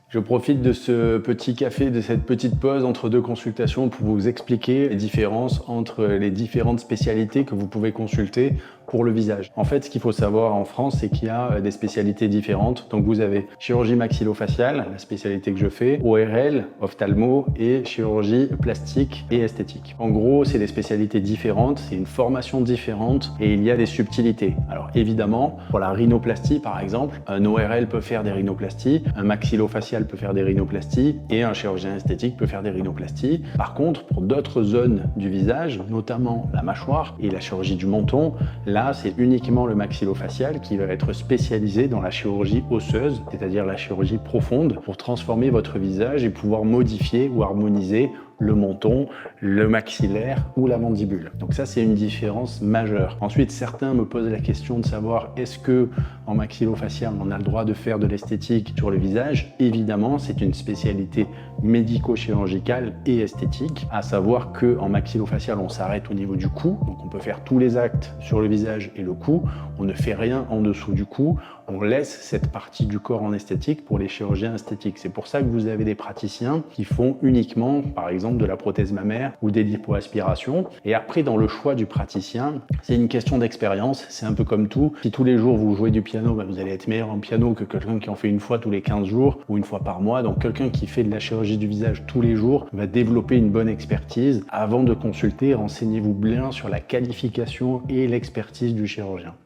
Je profite de ce petit café, de cette petite pause entre deux consultations pour vous expliquer les différences entre les différentes spécialités que vous pouvez consulter pour le visage. En fait, ce qu'il faut savoir en France, c'est qu'il y a des spécialités différentes. Donc vous avez chirurgie maxillofaciale, la spécialité que je fais, ORL, ophtalmo et chirurgie plastique et esthétique. En gros, c'est des spécialités différentes, c'est une formation différente et il y a des subtilités. Alors évidemment, pour la rhinoplastie par exemple, un ORL peut faire des rhinoplasties, un maxillofacial peut faire des rhinoplasties et un chirurgien esthétique peut faire des rhinoplasties. Par contre, pour d'autres zones du visage, notamment la mâchoire et la chirurgie du menton, là, c'est uniquement le maxillofacial qui va être spécialisé dans la chirurgie osseuse, c'est-à-dire la chirurgie profonde, pour transformer votre visage et pouvoir modifier ou harmoniser le menton, le maxillaire ou la mandibule. Donc ça, c'est une différence majeure. Ensuite, certains me posent la question de savoir est-ce que en maxillofacial, on a le droit de faire de l'esthétique sur le visage? Évidemment, c'est une spécialité médico-chirurgicale et esthétique, à savoir que en maxillofacial, on s'arrête au niveau du cou, donc on peut faire tous les actes sur le visage et le cou, on ne fait rien en dessous du cou, on laisse cette partie du corps en esthétique pour les chirurgiens esthétiques. C'est pour ça que vous avez des praticiens qui font uniquement, par exemple, de la prothèse mammaire ou des lipoaspirations. Et après, dans le choix du praticien, c'est une question d'expérience. C'est un peu comme tout. Si tous les jours vous jouez du piano, vous allez être meilleur en piano que quelqu'un qui en fait une fois tous les 15 jours ou une fois par mois. Donc quelqu'un qui fait de la chirurgie du visage tous les jours va développer une bonne expertise. Avant de consulter, renseignez-vous bien sur la qualification et l'expertise du chirurgien.